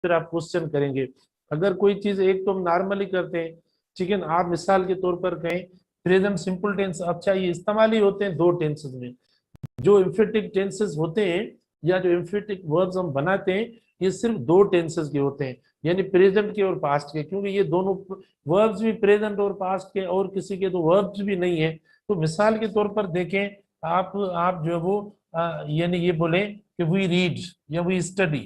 फिर आप क्वेश्चन करेंगे। अगर कोई चीज एक तो हम नॉर्मली करते हैं, ठीक है ना, आप मिसाल के तौर पर कहें प्रेजेंट सिंपल टेंस, अच्छा ये इस्तेमाल ही होते हैं दो टेंसेस में। जो एम्फेटिक टेंसेस होते हैं या जो एम्फेटिक वर्ब्स हम बनाते हैं, ये सिर्फ दो टेंसेस के होते हैं, यानी प्रेजेंट के और पास्ट के, क्योंकि ये दोनों वर्ब्स भी प्रेजेंट और पास्ट के, और किसी के तो वर्ब्स भी नहीं है। तो मिसाल के तौर पर देखें, आप जो है वो यानी ये बोले कि वी रीड या वी स्टडी,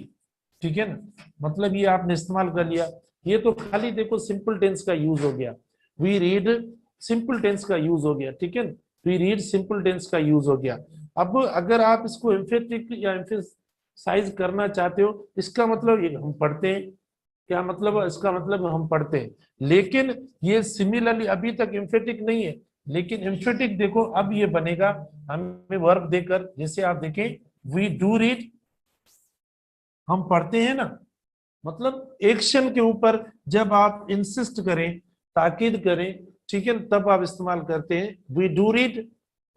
ठीक है ना, मतलब ये आपने इस्तेमाल कर लिया। ये तो खाली देखो सिंपल टेंस का यूज हो गया, वी रीड सिंपल टेंस का यूज हो गया, ठीक है ना, वी रीड सिंपल टेंस का यूज हो गया। अब अगर आप इसको एम्फेटिक या एम्फेसाइज करना चाहते हो, इसका मतलब ये हम पढ़ते हैं, क्या मतलब है इसका, मतलब हम पढ़ते हैं, लेकिन ये सिमिलरली अभी तक एम्फेटिक नहीं है, लेकिन एम्फेटिक देखो अब ये बनेगा हमें वर्ब देकर। जैसे आप देखें वी डू रीड, हम पढ़ते हैं ना, मतलब एक्शन के ऊपर जब आप इंसिस्ट करें, ताकीद करें, ठीक है, तब आप इस्तेमाल करते हैं वी डू रीड।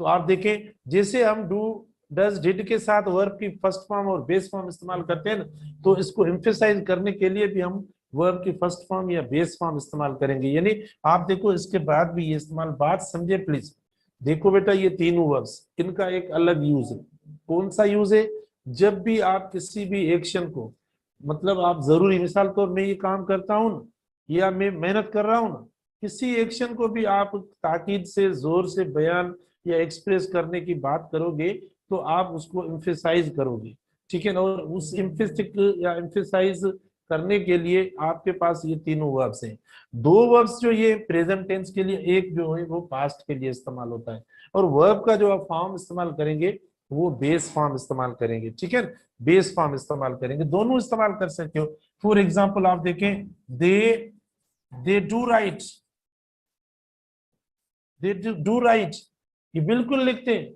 तो आप देखें जैसे हम डू डज डिड के साथ वर्ब की फर्स्ट फॉर्म और बेस फॉर्म इस्तेमाल करते हैं ना, तो इसको एम्फेसाइज करने के लिए भी हम वर्ब की फर्स्ट फॉर्म या बेस फॉर्म इस्तेमाल करेंगे। यानी आप देखो इसके बाद भी ये इस्तेमाल, बात समझे प्लीज। देखो बेटा ये तीनों वर्ब्स, इनका एक अलग यूज है। कौन सा यूज है? जब भी आप किसी भी एक्शन को, मतलब आप जरूरी, मिसाल तो मैं ये काम करता हूँ ना, या मैं मेहनत कर रहा हूँ ना, किसी एक्शन को भी आप ताकीद से, जोर से बयान या एक्सप्रेस करने की बात करोगे, तो आप उसको एम्फेसाइज करोगे, ठीक है ना। और उस एम्फेसिक या एम्फेसाइज करने के लिए आपके पास ये तीनों वर्ब्स हैं। दो वर्ब्स जो ये प्रेजेंट टेंस के लिए, एक जो है वो पास्ट के लिए इस्तेमाल होता है, और वर्ब का जो आप फॉर्म इस्तेमाल करेंगे वो बेस फॉर्म इस्तेमाल करेंगे, ठीक है, बेस फॉर्म इस्तेमाल करेंगे। दोनों इस्तेमाल कर सकते हो। फॉर एग्जाम्पल आप देखें they do right, they do right, ये बिल्कुल लिखते हैं,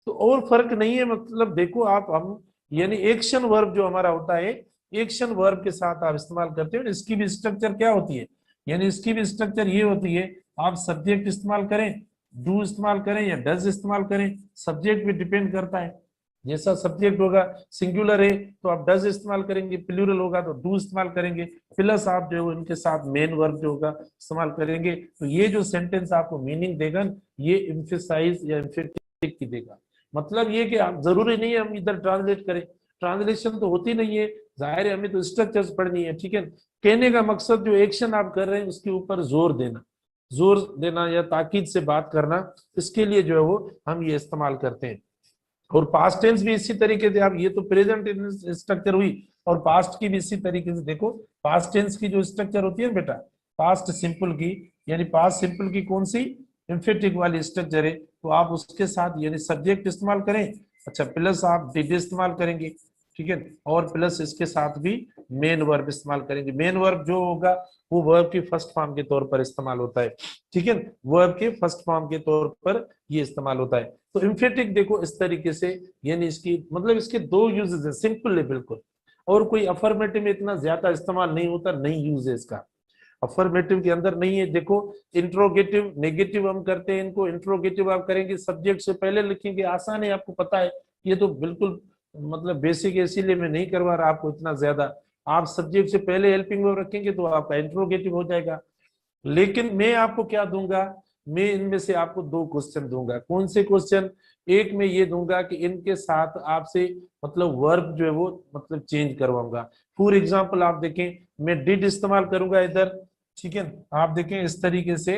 तो और फर्क नहीं है। मतलब देखो आप, हम यानी एक्शन वर्ब जो हमारा होता है, एक्शन वर्ब के साथ आप इस्तेमाल करते हो। इसकी भी स्ट्रक्चर क्या होती है, यानी इसकी भी स्ट्रक्चर ये होती है, आप सब्जेक्ट इस्तेमाल करें, डू इस्तेमाल करें या डज इस्तेमाल करें, सब्जेक्ट पे डिपेंड करता है। जैसा सब्जेक्ट होगा सिंगुलर है तो आप डज इस्तेमाल करेंगे, प्लूरल होगा तो डू इस्तेमाल करेंगे, प्लस आप जो है इनके साथ मेन वर्ब जो होगा इस्तेमाल करेंगे। तो ये जो सेंटेंस आपको मीनिंग देगा, ये एम्फेसाइज या एम्फेटिक की देगा। मतलब ये कि आप, जरूरी नहीं है हम इधर ट्रांसलेट करें, ट्रांसलेशन तो होती नहीं है, जाहिर है हमें तो स्ट्रक्चर्स पढ़नी है, ठीक है। कहने का मकसद जो एक्शन आप कर रहे हैं उसके ऊपर जोर देना, जोर देना या ताकीद से बात करना, इसके लिए जो है वो हम ये इस्तेमाल करते हैं। और पास्ट टेंस भी इसी तरीके से, आप ये तो प्रेजेंट स्ट्रक्चर हुई, और पास्ट की भी इसी तरीके से देखो। पास्ट टेंस की जो स्ट्रक्चर होती है ना बेटा, पास्ट सिंपल की, यानी पास्ट सिंपल की कौन सी, एम्फेटिक वाली स्ट्रक्चर है, तो आप उसके साथ यानी सब्जेक्ट इस्तेमाल करें, अच्छा प्लस आप डिड इस्तेमाल करेंगे, ठीक है, और प्लस इसके साथ भी मेन वर्ब इस्तेमाल करेंगे। मेन वर्ब जो होगा वो वर्ब की फर्स्ट फॉर्म के तौर पर इस्तेमाल होता है, ठीक है, वर्ब के फर्स्ट फॉर्म के तौर पर ये इस्तेमाल होता है। तो एम्फेटिक देखो इस तरीके से, यानी इसकी मतलब इसके दो यूजेस है, सिंपल है बिल्कुल, और कोई अफर्मेटिव में इतना ज्यादा इस्तेमाल नहीं होता, नहीं यूज है इसका, अफर्मेटिव के अंदर नहीं है। देखो इंट्रोगेटिव नेगेटिव हम करते हैं, इनको इंट्रोगेटिव आप करेंगे सब्जेक्ट से पहले लिखेंगे, आसान है, आपको पता है, ये तो बिल्कुल मतलब बेसिक है, इसीलिए मैं नहीं करवा रहा आपको इतना ज्यादा। आप सब्जेक्ट से पहले हेल्पिंग वर्ब रखेंगे तो आपका इंट्रोगेटिव हो जाएगा। लेकिन मैं आपको क्या दूंगा, मैं इनमें से आपको दो क्वेश्चन दूंगा। कौन से क्वेश्चन? एक में ये दूंगा कि इनके साथ आपसे मतलब वर्ब जो है वो मतलब चेंज करवाऊंगा। फॉर एग्जांपल आप देखें, मैं डिड इस्तेमाल करूंगा इधर, ठीक है, आप देखें इस तरीके से,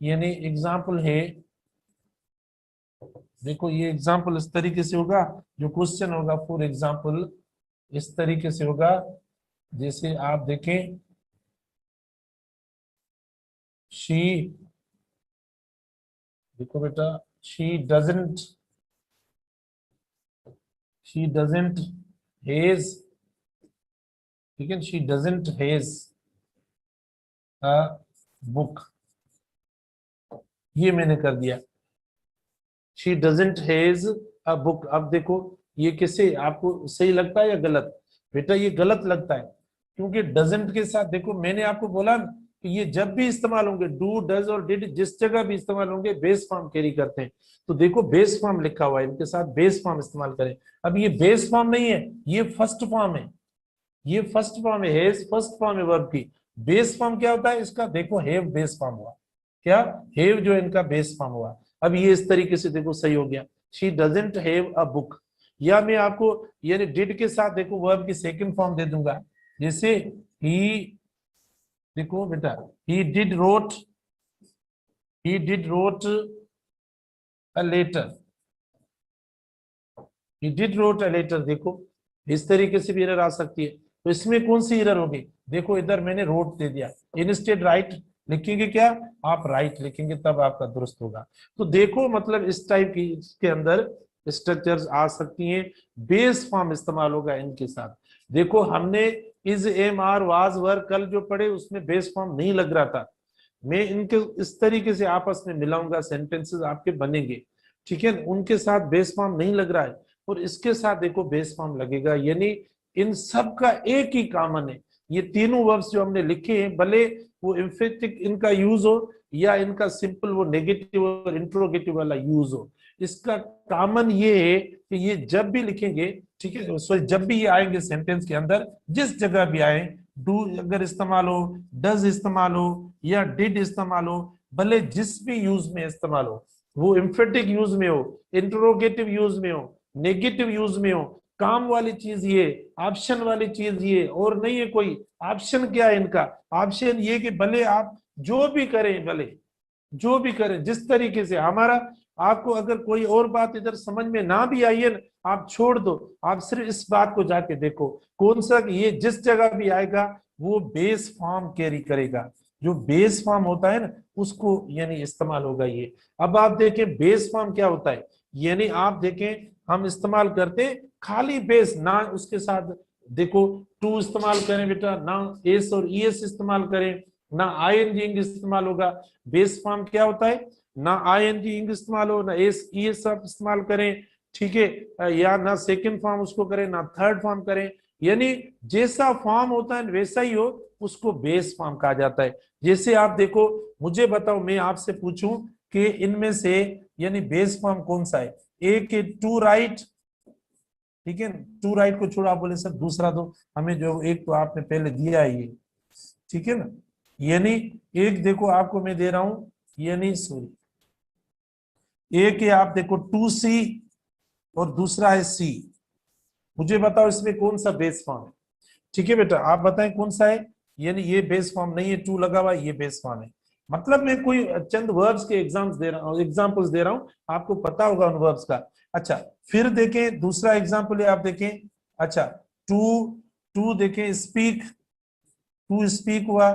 यानी एग्जाम्पल है, देखो ये एग्जाम्पल इस तरीके से होगा, जो क्वेश्चन होगा फॉर एग्जाम्पल इस तरीके से होगा। जैसे आप देखें शी, देखो बेटा, she doesn't, she doesn't hedge, ठीक है, she doesn't has a book, ये मैंने कर दिया, she doesn't has a book. अब देखो ये किसे, आपको सही लगता है या गलत? बेटा ये गलत लगता है, क्योंकि डजंट के साथ देखो मैंने आपको बोला कि ये जब भी इस्तेमाल होंगे, डू डज और डिड जिस जगह भी इस्तेमाल होंगे बेस फॉर्म कैरी करते हैं। तो देखो बेस फॉर्म लिखा हुआ है, इनके साथ बेस फॉर्म इस्तेमाल करें। अब ये बेस फॉर्म नहीं है, ये फर्स्ट फॉर्म है, ये फर्स्ट फॉर्म है, हैज फर्स्ट फॉर्म है वर्ब की। बेस फॉर्म क्या होता है इसका, देखो हैव बेस फॉर्म हुआ, क्या हैव जो इनका बेस फॉर्म हुआ। अब ये इस तरीके से देखो सही हो गया, she doesn't have a book. या मैं आपको यानी डिड के साथ देखो वर्ब की सेकंड फॉर्म दे दूंगा, जैसे ही, देखो बेटा he did wrote, he did wrote a letter, he did wrote a letter. देखो इस तरीके से भी एरर आ सकती है। तो इसमें कौन सी एरर होगी, देखो इधर मैंने रोट दे दिया, इंस्टेड राइट लिखेंगे क्या, आप राइट लिखेंगे तब आपका दुरुस्त होगा। तो देखो मतलब इस टाइप की इसके अंदर स्ट्रक्चर्स आ सकती हैं, बेस फॉर्म इस्तेमाल होगा इनके साथ। देखो हमने is am are was were कल जो पढ़े उसमें बेस फॉर्म नहीं लग रहा था, मैं इनके इस तरीके से आपस में मिलाऊंगा, सेंटेंसेस आपके बनेंगे, ठीक है, उनके साथ बेस फॉर्म नहीं लग रहा है और इसके साथ देखो बेस फॉर्म लगेगा, यानी इन सब का एक ही कॉमन है। ये तीनों वर्ब्स जो हमने लिखे हैं, भले वो एम्फेटिक इनका यूज हो या इनका सिंपल वो नेगेटिव और इंट्रोगेटिव वाला यूज हो, इसका कॉमन ये है कि ये जब भी लिखेंगे, ठीक है, सॉरी जब भी ये आएंगे सेंटेंस के अंदर, जिस जगह भी आए, डू अगर इस्तेमाल हो, डज इस्तेमाल हो या डिड इस्तेमाल हो, भले जिस भी यूज में इस्तेमाल हो, वो एम्फेटिक यूज में हो, इंट्रोगेटिव यूज में हो, नेगेटिव यूज में हो, काम वाली चीज ये, ऑप्शन वाली चीज ये, और नहीं है कोई ऑप्शन। क्या है इनका ऑप्शन, ये कि भले आप जो भी करें, भले जो भी करें जिस तरीके से हमारा, आपको अगर कोई और बात इधर समझ में ना भी आई है ना, आप छोड़ दो, आप सिर्फ इस बात को जाके देखो कौन सा, ये जिस जगह भी आएगा वो बेस फॉर्म कैरी करेगा, जो बेस फॉर्म होता है ना उसको यानी इस्तेमाल होगा ये। अब आप देखें बेस फॉर्म क्या होता है, यानी आप देखें हम इस्तेमाल करते खाली बेस, ना उसके साथ देखो टू इस्तेमाल करें बेटा, ना एस और ईएस इस्तेमाल करें, ना आईएनजी इस्तेमाल होगा। बेस फॉर्म क्या होता है, ना आईएनजी इस्तेमाल हो, ना एस ईएस आप इस्तेमाल करें, ठीक है, या ना सेकंड फॉर्म उसको करें ना थर्ड फॉर्म करें, यानी जैसा फॉर्म होता है वैसा ही हो उसको बेस फॉर्म कहा जाता है। जैसे आप देखो, मुझे बताओ, मैं आपसे पूछूं कि इनमें से यानी बेस फॉर्म कौन सा है, एक टू राइट, ठीक है, टू राइट को छोड़ा, आप बोले सर दूसरा दो हमें, जो एक तो आपने पहले दिया है ये, ठीक है ना, यानी एक देखो आपको मैं दे रहा हूं, यानी सॉरी एक है आप देखो टू सी और दूसरा है सी, मुझे बताओ इसमें कौन सा बेस फॉर्म है, ठीक है बेटा आप बताएं कौन सा है, यानी ये बेस फॉर्म नहीं है, टू लगा हुआ ये बेस फॉर्म है। मतलब मैं कोई चंद वर्ब्स के एग्जाम्स दे रहा हूँ, एग्जांपल्स दे रहा हूँ, आपको पता होगा उन वर्ब्स का। अच्छा फिर देखें दूसरा एग्जांपल है, आप देखें, अच्छा टू, टू देखें स्पीक, टू स्पीक हुआ,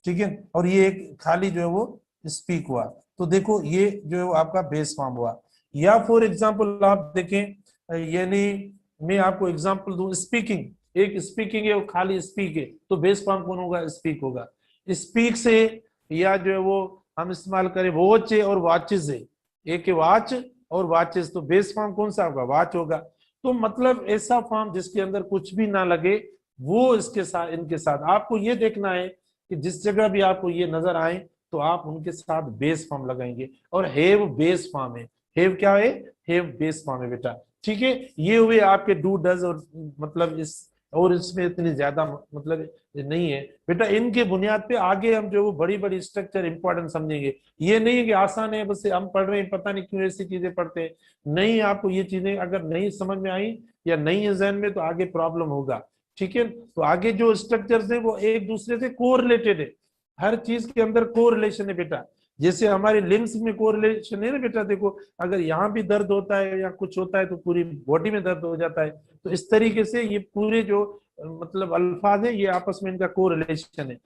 ठीक है, और ये एक खाली जो है वो स्पीक हुआ, तो देखो ये जो है वो आपका बेस फॉर्म हुआ। या फॉर एग्जांपल आप देखें, यानी मैं आपको एग्जांपल दूं, स्पीकिंग, एक स्पीकिंग है वो खाली स्पीक है, तो बेस फॉर्म कौन होगा, स्पीक होगा। स्पीक से या जो है वो हम इस्तेमाल करें वॉच है और वॉचेस है, एक है वॉच और वॉचेस, तो बेस फॉर्म कौन सा होगा, वॉच होगा। तो मतलब ऐसा फॉर्म जिसके अंदर कुछ भी ना लगे वो इसके साथ, इनके साथ आपको ये देखना है कि जिस जगह भी आपको ये नजर आए तो आप उनके साथ बेस फॉर्म लगाएंगे, और हैव बेस फॉर्म है, हैव क्या है, हैव बेस फॉर्म है बेटा, ठीक है। ये हुए आपके डू डज, और मतलब इस, और इसमें इतनी ज्यादा मतलब नहीं है बेटा, इनके बुनियाद पे आगे हम जो वो बड़ी बड़ी स्ट्रक्चर इंपॉर्टेंट समझेंगे। ये नहीं है कि आसान है बस हम पढ़ रहे हैं, पता नहीं क्यों ऐसी चीजें पढ़ते हैं, नहीं, आपको ये चीजें अगर नहीं समझ में आई या नहीं है जहन में तो आगे प्रॉब्लम होगा, ठीक है। तो आगे जो स्ट्रक्चर्स है वो एक दूसरे से कोरिलेटेड है, हर चीज के अंदर कोरिलेशन है बेटा, जैसे हमारे लिम्स में कोरिलेशन है ना बेटा, देखो अगर यहाँ भी दर्द होता है या कुछ होता है तो पूरी बॉडी में दर्द हो जाता है, तो इस तरीके से ये पूरे जो मतलब अल्फाज है ये आपस में इनका कोरिलेशन है।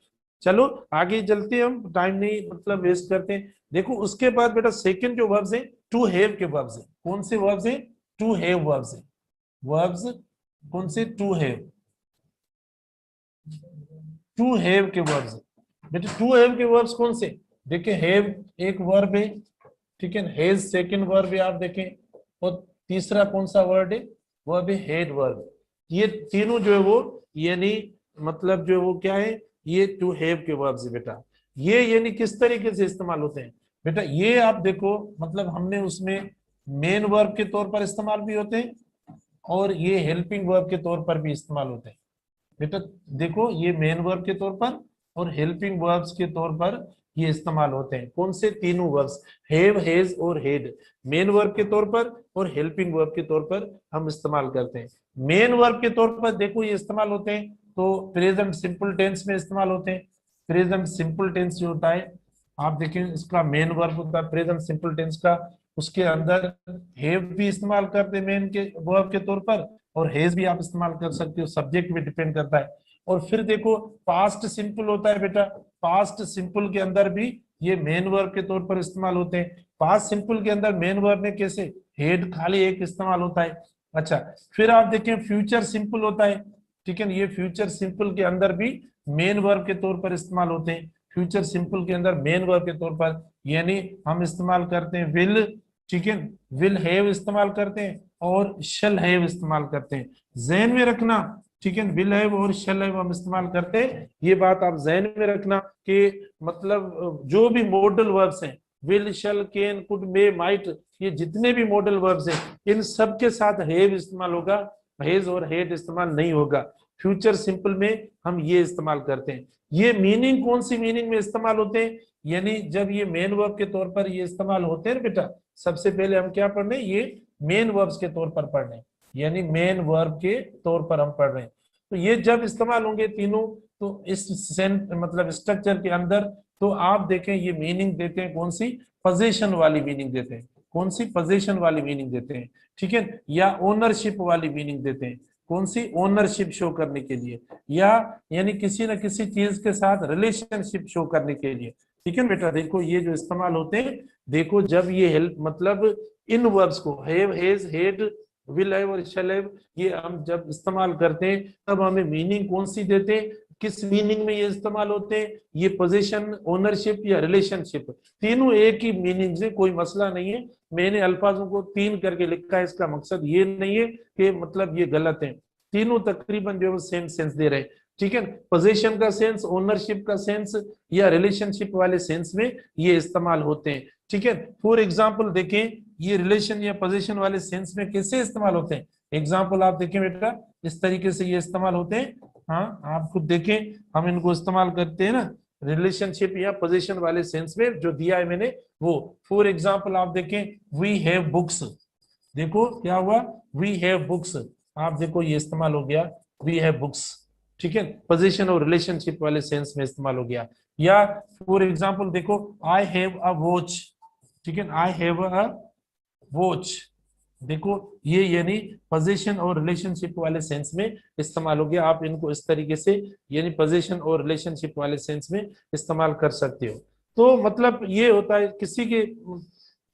चलो आगे चलते हैं, हम टाइम नहीं मतलब वेस्ट करते हैं। देखो उसके बाद बेटा सेकंड जो वर्ब्स है टू हैव के वर्ब्स है, कौन से वर्ब्स है, टू हैव वर्ब्स है, वर्ब्स कौन से, टू हैव, टू हैव के वर्ब्स बेटे, टू हैव के वर्ब्स कौन से, देखिए हैव एक वर्ब है, ठीक है, हैज सेकंड वर्ब है आप देखें, और तीसरा कौन सा वर्ड है, वर्ब है हैड वर्ब। ये तीनों जो है वो यानी मतलब जो है वो क्या है, ये टू हैव के वर्ब्स है बेटा। ये यानी किस तरीके से इस्तेमाल होते हैं बेटा, ये आप देखो मतलब हमने उसमें मेन वर्ब के तौर पर इस्तेमाल भी होते हैं और ये हेल्पिंग वर्ब के तौर पर भी इस्तेमाल होते हैं, बेटा देखो ये मेन वर्ब के तौर पर और हेल्पिंग वर्ब्स के तौर पर ये इस्तेमाल होते हैं। कौन से? तीनों वर्ब्स, हैव, हैज और हेड, मेन वर्ब के तौर पर और हेल्पिंग वर्ब के तौर पर हम इस्तेमाल करते हैं। मेन वर्ब के तौर पर देखो ये इस्तेमाल होते हैं तो प्रेजेंट सिंपल टेंस में इस्तेमाल होते हैं। प्रेजेंट सिंपल टेंस जो होता है, आप देखें इसका मेन वर्ब होता है प्रेजेंट सिंपल टेंस का, उसके अंदर हैव भी इस्तेमाल करते हैं मेन के वर्ब के तौर पर, और हैज भी आप इस्तेमाल कर सकते हो, सब्जेक्ट भी डिपेंड करता है। और फिर देखो पास्ट सिंपल होता है बेटा, पास्ट सिंपल के अंदर भी ये मेन वर्ब के तौर पर इस्तेमाल होते हैं। पास्ट सिंपल के अंदर मेन वर्ब में कैसे? हेड खाली एक इस्तेमाल होता है। अच्छा, फिर आप देखें फ्यूचर सिंपल होता है, ठीक है, ये फ्यूचर सिंपल के अंदर भी मेन वर्ब के तौर पर इस्तेमाल होते हैं। फ्यूचर सिंपल के अंदर मेन वर्ब के तौर पर यानी हम इस्तेमाल करते हैं विल, ठीक है, विल हैव इस्तेमाल करते हैं और शैल हैव इस्तेमाल करते हैं। ज़हन में रखना, ठीक है, विल हैव और शैल हैव हम इस्तेमाल करते हैं, ये बात आप ज़हन में रखना कि मतलब जो भी मॉडल वर्ब्स हैं, will, shall, can, could, may, might, ये जितने भी मॉडल वर्ब्स हैं इन सब के साथ हैव इस्तेमाल होगा, हैज और हेड इस्तेमाल नहीं होगा। फ्यूचर सिंपल में हम ये इस्तेमाल करते हैं। ये मीनिंग कौन सी मीनिंग में इस्तेमाल होते हैं? यानी जब ये मेन वर्ब के तौर पर ये इस्तेमाल होते हैं बेटा, सबसे पहले हम क्या पढ़ रहे हैं? ये मेन वर्ब्स के तौर पर पढ़ रहे हैं, यानी मेन वर्ब के तौर पर हम पढ़ रहे हैं। तो ये जब इस्तेमाल होंगे तीनों, तो इस मतलब स्ट्रक्चर के अंदर, तो आप देखें ये मीनिंग देते हैं कौन सी? पोजीशन वाली मीनिंग देते हैं। कौन सी? पोजीशन वाली मीनिंग देते हैं, ठीक है, या ओनरशिप वाली मीनिंग देते हैं। कौन सी? ओनरशिप शो करने के लिए, या यानी किसी न किसी चीज के साथ रिलेशनशिप शो करने के लिए, ठीक है बेटा। देखो ये जो इस्तेमाल होते हैं, देखो जब ये हेल्प मतलब इन वर्ब्स को have, has, head, will have और शैल हैव ये हम जब इस्तेमाल करते हैं तब हमें मीनिंग कौन सी देते हैं? किस मीनिंग में ये इस्तेमाल होते हैं? ये पोजीशन, ओनरशिप या रिलेशनशिप, तीनों एक ही मीनिंग से, कोई मसला नहीं है। मैंने अल्फाजों को तीन करके लिखा है, इसका मकसद ये नहीं है कि मतलब ये गलत है, तीनों तकरीबन जो है सेम सेंस दे रहे हैं, ठीक है। पोजीशन का सेंस, ओनरशिप का सेंस या रिलेशनशिप वाले सेंस में ये इस्तेमाल होते हैं, ठीक है। फॉर एग्जांपल देखें ये रिलेशन या पोजीशन वाले सेंस में कैसे इस्तेमाल होते हैं। एग्जांपल आप देखें बेटा, इस तरीके से ये इस्तेमाल होते हैं। हाँ आप खुद देखें, हम इनको इस्तेमाल करते हैं ना रिलेशनशिप या पोजीशन वाले सेंस में, जो दिया है मैंने वो। फॉर एग्जांपल आप देखें, वी हैव बुक्स, देखो क्या हुआ, वी हैव बुक्स, आप देखो ये इस्तेमाल हो गया वी हैव बुक्स, ठीक है, पोजीशन और रिलेशनशिप वाले सेंस में इस्तेमाल हो गया। या फॉर एग्जांपल देखो, आई हैव अ वॉच, ठीक है, आई हैव अ वॉच, देखो ये यानी पोजीशन और रिलेशनशिप वाले सेंस में इस्तेमाल हो गया। आप इनको इस तरीके से यानी पोजीशन और रिलेशनशिप वाले सेंस में इस्तेमाल कर सकते हो। तो मतलब ये होता है किसी के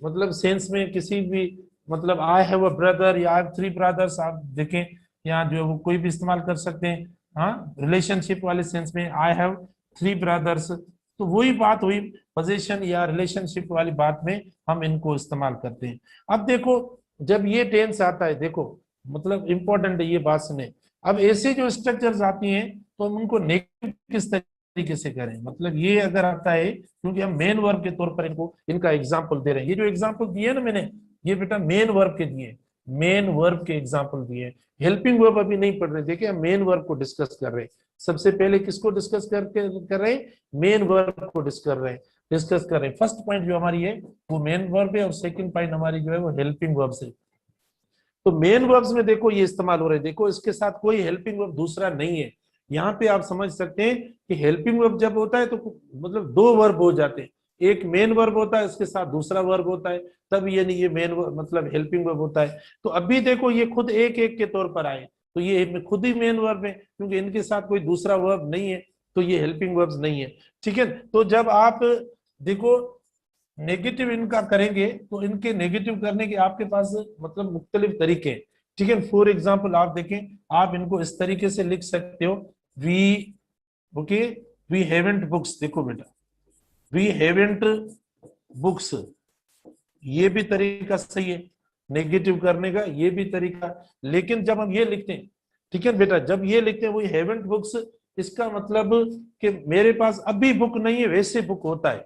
मतलब सेंस में, किसी भी मतलब आई हैव अ ब्रदर या आई हैव थ्री ब्रदर्स, आप देखें यहाँ जो है वो कोई भी इस्तेमाल कर सकते हैं। हाँ रिलेशनशिप वाले सेंस में आई हैव थ्री ब्रदर्स, तो वही बात हुई पोजीशन या रिलेशनशिप वाली बात में हम इनको इस्तेमाल करते हैं। अब देखो जब ये टेंस आता है, देखो मतलब इंपॉर्टेंट है ये बात सुने। अब ऐसे जो स्ट्रक्चर्स आती हैं तो हम उनको नेगेटिव किस तरीके से करें, मतलब ये अगर आता है, क्योंकि हम मेन वर्ब के तौर पर इनको इनका एग्जाम्पल दे रहे हैं। ये जो एग्जाम्पल दिए ना मैंने, ये बेटा मेन वर्ब के दिए, मेन वर्ब के एग्जाम्पल दिए, हेल्पिंग वर्ब अभी नहीं पढ़ रहे। देखिए हम मेन वर्ब को डिस्कस कर रहे हैं, सबसे पहले किसको डिस्कस कर रहे हैं? मेन वर्ब को डिस्कस कर रहे हैं। फर्स्ट पॉइंट जो हमारी है वो मेन वर्ब है और सेकंड पॉइंट हमारी जो है वो हेल्पिंग वर्ब्स है। तो मेन वर्ब्स में देखो ये इस्तेमाल हो रहे हैं, देखो इसके साथ कोई हेल्पिंग वर्ब दूसरा नहीं है। यहाँ पे आप समझ सकते हैं कि हेल्पिंग वर्ब जब होता है तो मतलब दो वर्ब हो जाते हैं, एक मेन वर्ब होता है इसके साथ दूसरा वर्ब होता है, तब ये नहीं ये मेन मतलब हेल्पिंग वर्ब होता है। तो अभी देखो ये खुद एक एक के तौर पर आए, तो ये खुद ही मेन वर्ब है क्योंकि इनके साथ कोई दूसरा वर्ब नहीं है, तो ये हेल्पिंग वर्ब्स नहीं है, ठीक है। तो जब आप देखो नेगेटिव इनका करेंगे तो इनके नेगेटिव करने के आपके पास मतलब मुख्तलिफ तरीके हैं, ठीक है। फॉर एग्जाम्पल आप देखें, आप इनको इस तरीके से लिख सकते हो, we okay we haven't books, देखो बेटा वी हैवंट बुक्स, ये भी तरीका सही है नेगेटिव करने का, ये भी तरीका। लेकिन जब हम ये लिखते हैं, ठीक है बेटा, जब ये लिखते हैं वी हैवंट बुक्स, इसका मतलब कि मेरे पास अभी बुक नहीं है, वैसे बुक होता है।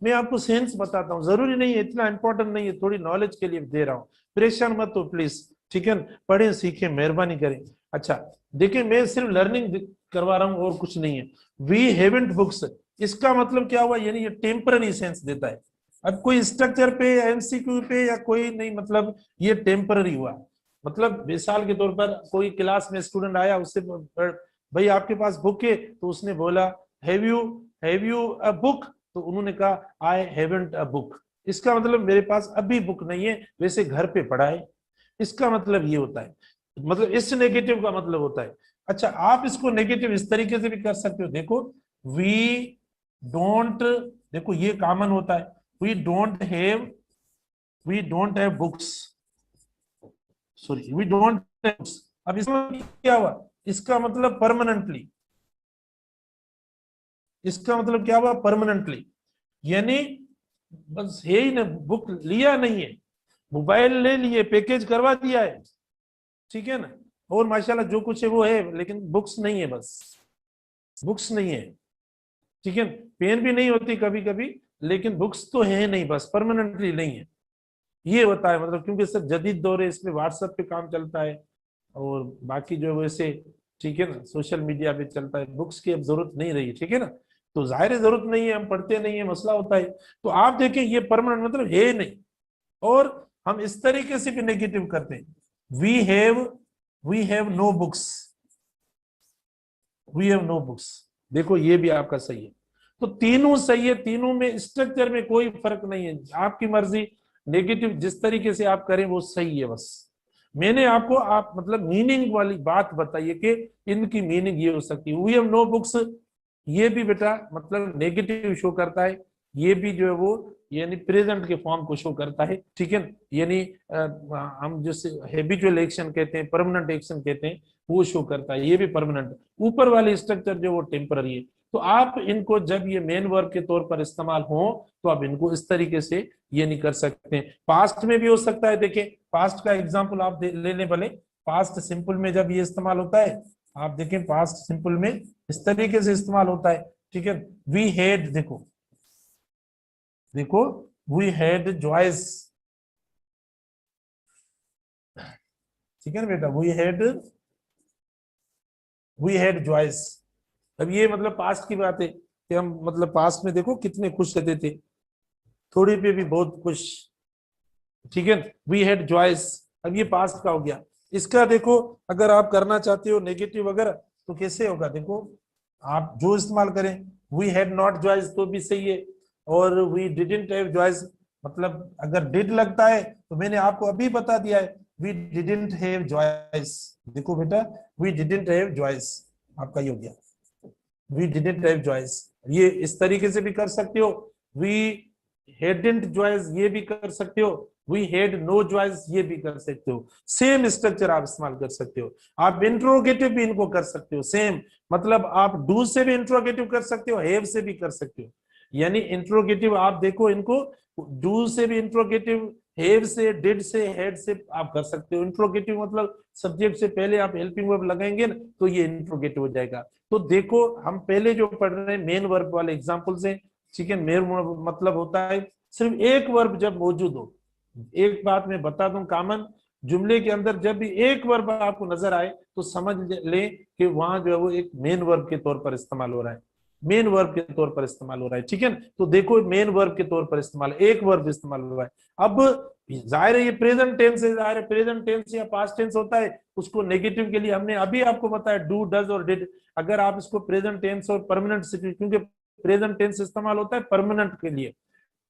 मैं आपको सेंस बताता हूँ, जरूरी नहीं है, इतना इंपॉर्टेंट नहीं है, थोड़ी नॉलेज के लिए दे रहा हूँ, परेशान मत हो प्लीज, ठीक है। पढ़े सीखे, मेहरबानी करें। अच्छा देखिए, मैं सिर्फ लर्निंग करवा रहा हूं और कुछ नहीं है। वी हैवंट बुक्स, इसका मतलब क्या हुआ, यानी ये टेम्पररी सेंस देता है। अब कोई स्ट्रक्चर पे या एमसीक्यू पे या कोई नहीं, मतलब ये टेम्पररी हुआ। मतलब मिसाल के तौर पर कोई क्लास में स्टूडेंट आया, उससे भाई आपके पास बुक है, तो उसने बोला हैव यू अ बुक, तो उन्होंने कहा आई हैवंट अ बुक। इसका मतलब मेरे पास अभी बुक नहीं है, वैसे घर पे पढ़ा है। इसका मतलब ये होता है, मतलब इस नेगेटिव का मतलब होता है। अच्छा, आप इसको नेगेटिव इस तरीके से भी कर सकते हो, देखो वी डोंट, देखो ये कॉमन होता है, we don't have books, sorry we don't have books. अब इसमें क्या हुआ, इसका मतलब परमानेंटली, इसका मतलब क्या हुआ परमानेंटली, यानी बस है ही ना, बुक लिया नहीं है, मोबाइल ले लिए, पैकेज करवा दिया है, ठीक है ना, और माशाल्लाह जो कुछ है वो है, लेकिन बुक्स नहीं है, बस बुक्स नहीं है, ठीक है। पेन भी नहीं होती कभी कभी, लेकिन बुक्स तो है नहीं, बस परमानेंटली नहीं है। ये होता है, मतलब क्योंकि सर जदीद दौर है, इसमें व्हाट्सएप पे काम चलता है और बाकी जो है वैसे, ठीक है ना, सोशल मीडिया पे चलता है, बुक्स की अब जरूरत नहीं रही, ठीक है ना। तो जाहिर है जरूरत नहीं है, हम पढ़ते नहीं है, मसला होता है। तो आप देखें ये परमानेंट मतलब है नहीं। और हम इस तरीके से भी नेगेटिव करते हैं, we have we have no books, we have no books. देखो ये भी आपका सही है। तो तीनों सही है, तीनों में स्ट्रक्चर में कोई फर्क नहीं है, आपकी मर्जी, नेगेटिव जिस तरीके से आप करें वो सही है। बस मैंने आपको आप मतलब मीनिंग वाली बात बताइए कि इनकी मीनिंग ये हो सकती है। वी हैव नो बुक्स, ये भी बेटा मतलब नेगेटिव शो करता है, ये भी जो है वो यानी प्रेजेंट के फॉर्म को शो करता है, ठीक है। यानी हम जैसे हैबिचुअल एक्शन कहते हैं, परमानेंट एक्शन कहते हैं, वो शो करता है, ये भी परमानेंट। ऊपर वाली स्ट्रक्चर जो वो टेम्पररी है। तो आप इनको जब ये मेन वर्ब के तौर पर इस्तेमाल हो, तो आप इनको इस तरीके से ये नहीं कर सकते। पास्ट में भी हो सकता है, देखें पास्ट का एग्जाम्पल आप ले लें भले। पास्ट सिंपल में जब ये इस्तेमाल होता है, आप देखें पास्ट सिंपल में इस तरीके से इस्तेमाल होता है, ठीक है। वी हैड, देखो देखो वी हैड जॉयस, ठीक है ना बेटा, वी हैड जॉयस। अब ये मतलब पास्ट की बात है कि हम मतलब पास्ट में देखो कितने खुश रहते थे, थोड़ी पे भी बहुत खुश, ठीक है। वी हैड जॉयस, अब ये पास्ट का हो गया। इसका देखो अगर आप करना चाहते हो नेगेटिव वगैरह, तो कैसे होगा, देखो आप जो इस्तेमाल करें, वी हैड नॉट जॉयस तो भी सही है, और वी डिडंट हैव जॉयस, मतलब अगर डिड लगता है तो मैंने आपको अभी बता दिया है, वी डिडंट हैव जॉयस। देखो बेटा, वी डिडंट हैव जॉयस आपका ये हो गया, वी डिडंट हैव जॉयस। ये इस तरीके से भी कर सकते हो, वी हेडेंट जॉयस ये भी कर सकते हो, वी हैड नो जॉयस ये भी कर सकते हो। सेम स्ट्रक्चर आप इस्तेमाल कर सकते हो। आप इंट्रोगेटिव भी इनको कर सकते हो सेम, मतलब आप डू से भी इंट्रोगेटिव कर सकते हो, हैव से भी कर सकते हो। यानी इंट्रोगेटिव आप देखो इनको, डू से भी इंट्रोगेटिव, हैव से, डिड से, हैड से आप कर सकते हो। इंट्रोगेटिव मतलब सब्जेक्ट से पहले आप हेल्पिंग वर्ब लगाएंगे ना, तो ये इंट्रोगेटिव हो जाएगा। तो देखो हम पहले जो पढ़ रहे हैं मेन वर्ब वाले एग्जांपल से, ठीक है। मेन मतलब होता है सिर्फ एक वर्ब जब मौजूद हो। एक बात मैं बता दूं कॉमन, जुमले के अंदर जब भी एक वर्ब आपको नजर आए तो समझ ले कि वहां जो है वो एक मेन वर्ब के तौर पर इस्तेमाल हो रहा है, मेन वर्ब के तौर पर इस्तेमाल हो रहा है, ठीक है। तो देखो मेन वर्ब के तौर पर इस्तेमाल, एक वर्ब इस्तेमाल हो रहा है। अब जाहिर है ये प्रेजेंट टेंस है, जाहिर है प्रेजेंट टेंस या पास्ट टेंस होता है, उसको नेगेटिव के लिए हमने अभी आपको बताया डू, डज और डिड। अगर आप इसको प्रेजेंट टेंस और परमानेंट, क्योंकि प्रेजेंट टेंस इस्तेमाल होता है परमानेंट के लिए,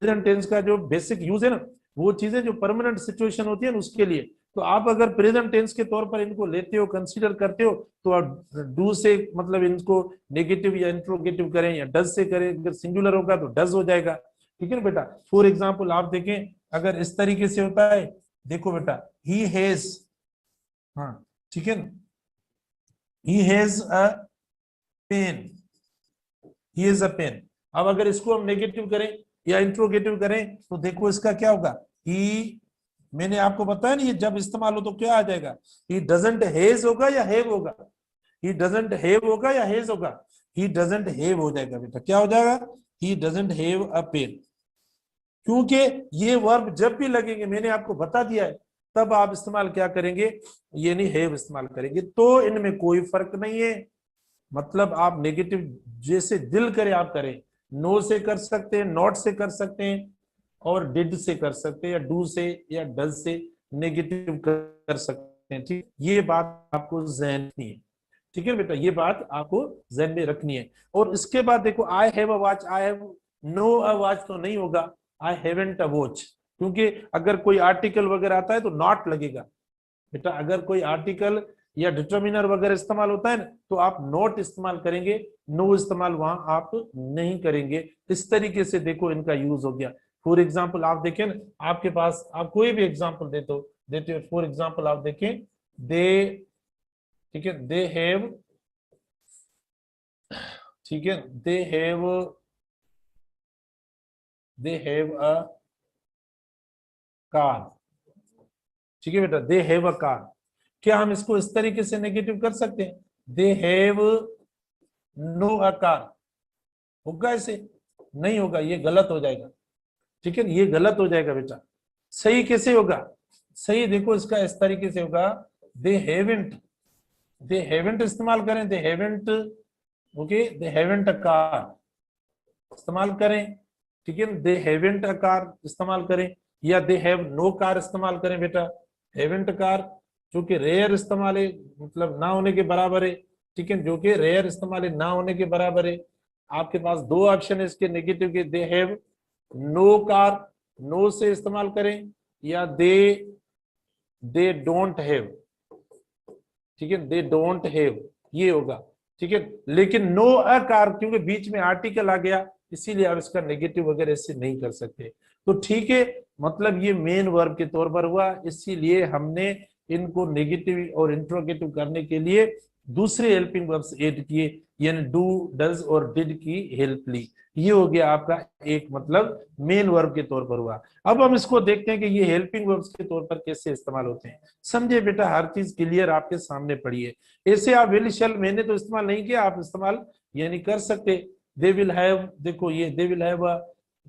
प्रेजेंट टेंस का जो बेसिक यूज है ना, वो चीजें जो परमानेंट सिचुएशन होती है ना उसके लिए। तो आप अगर प्रेजेंट टेंस के तौर पर इनको लेते हो, कंसीडर करते हो, तो आप डू से मतलब इनको नेगेटिव या इंट्रोगेटिव करें या डज से करें, अगर सिंगुलर होगा तो डज हो जाएगा, ठीक है ना बेटा। फॉर एग्जाम्पल आप देखें अगर इस तरीके से होता है, देखो बेटा ही हैज, हाँ ठीक है ना, he has a pen, he is a pen. अब अगर इसको हम नेगेटिव करें या इंट्रोगेटिव करें तो देखो इसका क्या होगा, ही, मैंने आपको बताया ना ये जब इस्तेमाल हो तो क्या आ जाएगा, ही डजंट हैज होगा या हैव होगा, ही डजंट हैव होगा या हैज होगा, ही डजंट हैव हो जाएगा बेटा, क्या हो जाएगा, he doesn't have a pen. क्योंकि ये वर्ब जब भी लगेंगे मैंने आपको बता दिया है, तब आप इस्तेमाल क्या करेंगे, यानी हैव इस्तेमाल करेंगे। तो इनमें कोई फर्क नहीं है, मतलब आप नेगेटिव जैसे दिल करे आप करें, नो से कर सकते हैं, नॉट से कर सकते हैं, और डिड से कर सकते हैं, या डू से या डज से नेगेटिव कर सकते हैं। ठीक, ये बात आपको ज़हन रखनी है। ठीक है बेटा, ये बात आपको ज़हन में रखनी है। और इसके बाद देखो, I have a watch, I have no a watch तो नहीं होगा, आई हैवंट अ वॉच, क्योंकि अगर कोई आर्टिकल वगैरह आता है तो नॉट लगेगा बेटा। अगर कोई आर्टिकल या डिटर्मिनर वगैरह इस्तेमाल होता है ना, तो आप नॉट इस्तेमाल करेंगे, नो इस्तेमाल वहां आप नहीं करेंगे। इस तरीके से देखो इनका यूज हो गया। फॉर एग्जाम्पल आप देखें ना, आपके पास आप कोई भी एग्जाम्पल देते हो, फॉर एग्जाम्पल आप देखें, दे, ठीक है, दे हैव, ठीक है, दे हैव अ कार, ठीक है बेटा, दे हैव अ कार। क्या हम इसको इस तरीके से नेगेटिव कर सकते हैं, they have no a car, होगा ऐसे? नहीं होगा, ये गलत हो जाएगा। ठीक है, ये गलत हो जाएगा बेटा। सही कैसे होगा, सही देखो इसका इस तरीके से होगा, दे हैवंट, दे हैवंट इस्तेमाल करें, they haven't, okay, they haven't a car इस्तेमाल करें। ठीक है, दे हैवंट अ कार इस्तेमाल करें, या दे हैव नो कार इस्तेमाल करें बेटा। हैवंट कार जो कि रेयर इस्तेमाल है, मतलब ना होने के बराबर है। ठीक है, जो कि रेयर इस्तेमाल है, ना होने के बराबर है। आपके पास दो ऑप्शन है इसके नेगेटिव के, they have no car, no से इस्तेमाल करें, या दे डोंट हैव, ठीक है, दे डोंट हैव, ये होगा। ठीक है, लेकिन नो अ कार क्योंकि बीच में आर्टिकल आ गया, इसीलिए आप इसका नेगेटिव वगैरह इससे नहीं कर सकते। तो ठीक है, मतलब ये मेन वर्ब के तौर पर हुआ, इसीलिए हमने इनको नेगेटिव और इंट्रोगेटिव करने के लिए दूसरे हेल्पिंग वर्ब्स ऐड किए, यानी डू, डज और डिड की हेल्प ली। ये हो गया आपका एक मतलब मेन वर्ब के तौर पर हुआ। अब हम इसको देखते हैं कि ये हेल्पिंग वर्ब्स के तौर पर कैसे इस्तेमाल होते हैं। समझे बेटा, हर चीज क्लियर आपके सामने पड़ी है। ऐसे आप विल शैल, मैंने तो इस्तेमाल नहीं किया, आप इस्तेमाल यानी कर सकते। दे विल हैव, देखो ये they will have a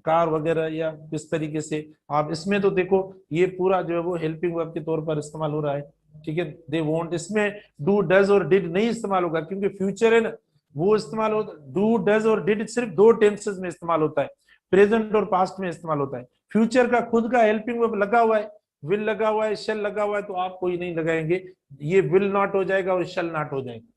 car वगैरह, या किस तरीके से आप इसमें तो देखो ये पूरा जो है वो हेल्पिंग वर्ब के तौर पर इस्तेमाल हो रहा है। ठीक है, दे वोंट, इसमें डू, डज और डिड नहीं इस्तेमाल होगा क्योंकि फ्यूचर है ना, वो इस्तेमाल होता, डू, डज और डिड सिर्फ दो टेंसेस में इस्तेमाल होता है, प्रेजेंट और पास्ट में इस्तेमाल होता है। फ्यूचर का खुद का हेल्पिंग वर्ब लगा हुआ है, विल लगा हुआ है, शेल लगा हुआ है, तो आप कोई नहीं लगाएंगे, ये विल नॉट हो जाएगा और शेल नॉट हो जाएगा।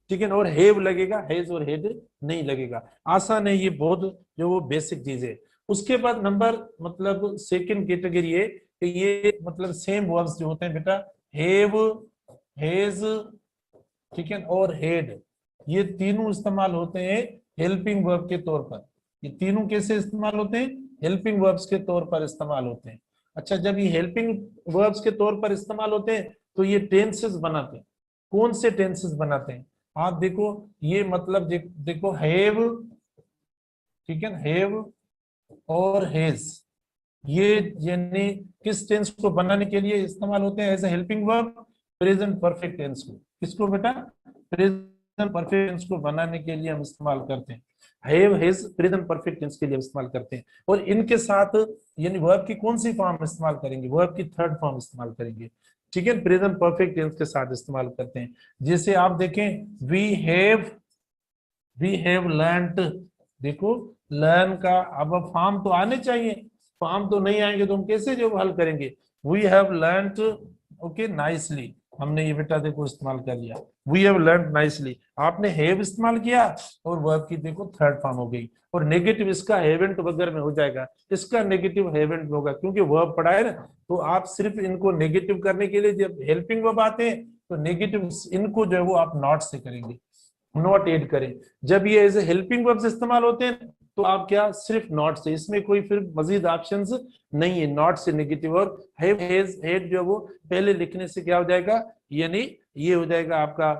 ठीक है, और हैव लगेगा, हैज और हेड नहीं लगेगा। आसान है, ये बहुत जो वो बेसिक चीज है। उसके बाद नंबर मतलब सेकंड कैटेगरी है कि ये मतलब सेम वर्ब्स जो होते हैं बेटा, हैव, हैज, ठीक है, और हेड, ये तीनों इस्तेमाल होते हैं हेल्पिंग वर्ब के तौर पर। ये तीनों कैसे इस्तेमाल होते हैं, हेल्पिंग वर्ब्स के तौर पर इस्तेमाल होते हैं। अच्छा, जब ये हेल्पिंग वर्ब्स के तौर पर इस्तेमाल होते हैं तो ये टेंसेस बनाते हैं। कौन से टेंसेस बनाते हैं, आप देखो, ये मतलब देखो हैव, ठीक है, हैव और हैज, ये यानी किस टेंस को बनाने के लिए इस्तेमाल होते हैं as a helping verb, present perfect tense को। किसको बेटा, प्रेजेंट परफेक्ट टेंस को बनाने के लिए हम इस्तेमाल करते हैं। Have, has present perfect tense के लिए इस्तेमाल करते हैं। और इनके साथ यानी वर्ब की कौन सी फॉर्म इस्तेमाल करेंगे, वर्ब की थर्ड फॉर्म इस्तेमाल करेंगे। ठीक है, प्रेजेंट परफेक्ट टेंस के साथ इस्तेमाल करते हैं। जैसे आप देखें, वी हैव लर्नड, देखो लर्न का अब फॉर्म तो आने चाहिए, फॉर्म तो नहीं आएंगे तो हम कैसे जो हल करेंगे। We have learned, okay, nicely, हमने ये बेटा देखो इस्तेमाल कर लिया, वी हैव लर्नड नाइसली, आपने हैव इस्तेमाल किया और वर्ब की देखो थर्ड फॉर्म हो गई। और नेगेटिव इसका हैवंट वगैरह में हो जाएगा, इसका नेगेटिव हैवंट होगा क्योंकि वर्ब पढ़ा है ना। तो आप सिर्फ इनको नेगेटिव करने के लिए जब हेल्पिंग वर्ब आते हैं तो नेगेटिव इनको जो है वो आप नॉट से करेंगे, नॉट ऐड करें। जब ये एज ए हेल्पिंग वर्ब्स इस्तेमाल होते हैं तो आप क्या, सिर्फ नॉट से, इसमें कोई फिर मजीद ऑप्शंस नहीं है, नॉट से नेगेटिव। और हैव, हैज, हेड जो वो पहले लिखने से क्या हो जाएगा, यानी ये हो जाएगा आपका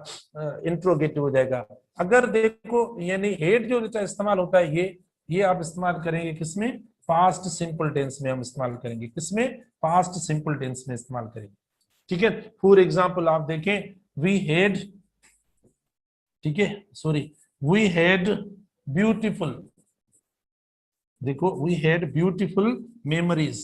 इंट्रोगेटिव हो जाएगा। अगर देखो यानी हेड जो इस्तेमाल होता है, ये आप इस्तेमाल करेंगे किसमें, पास्ट सिंपल टेंस में हम इस्तेमाल करेंगे, किसमें, पास्ट सिंपल टेंस में इस्तेमाल करेंगे। ठीक है, फॉर एग्जाम्पल आप देखें, वी हैड, ठीक है, सॉरी, वी हैड ब्यूटीफुल, देखो वी हैड ब्यूटीफुल मेमोरीज,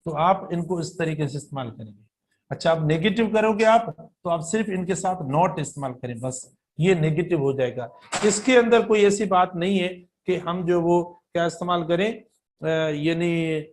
तो आप इनको इस तरीके से इस्तेमाल करेंगे। अच्छा, आप नेगेटिव करोगे आप, तो आप सिर्फ इनके साथ नॉट इस्तेमाल करें, बस ये नेगेटिव हो जाएगा। इसके अंदर कोई ऐसी बात नहीं है कि हम जो वो क्या इस्तेमाल करें, यानी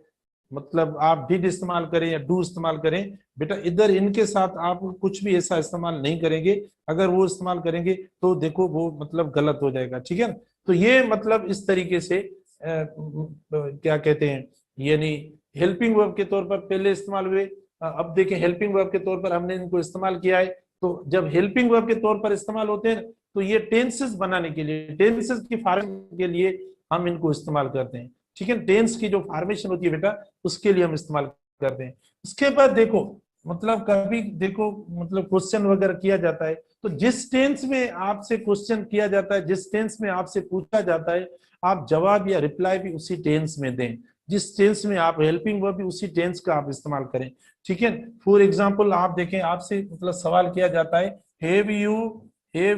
मतलब आप डिड इस्तेमाल करें या डू इस्तेमाल करें। बेटा इधर इनके साथ आप कुछ भी ऐसा इस्तेमाल नहीं करेंगे, अगर वो इस्तेमाल करेंगे तो देखो वो मतलब गलत हो जाएगा, ठीक है। तो ये मतलब इस तरीके से क्या कहते हैं, यानी हेल्पिंग वर्ब के तौर पर पहले इस्तेमाल हुए। अब देखें हेल्पिंग वर्ब के तौर पर हमने इनको इस्तेमाल किया है। तो जब हेल्पिंग वर्ब के तौर पर इस्तेमाल होते हैं तो ये टेंसेस बनाने के लिए, टेंसेस की फॉर्मेशन के लिए हम इनको इस्तेमाल करते हैं, ठीक है। टेंस की जो फॉर्मेशन होती है बेटा उसके लिए हम इस्तेमाल करते हैं। उसके बाद देखो मतलब कभी देखो मतलब क्वेश्चन वगैरह किया जाता है, तो जिस टेंस में आपसे क्वेश्चन किया जाता है, जिस टेंस में आपसे पूछा जाता है, आप जवाब या रिप्लाई भी उसी टेंस में दें। जिस टेंस में आप हेल्पिंग वर्ब भी उसी टेंस का आप इस्तेमाल करें, ठीक है। फॉर एग्जांपल आप देखें, आपसे मतलब सवाल किया जाता है, हैव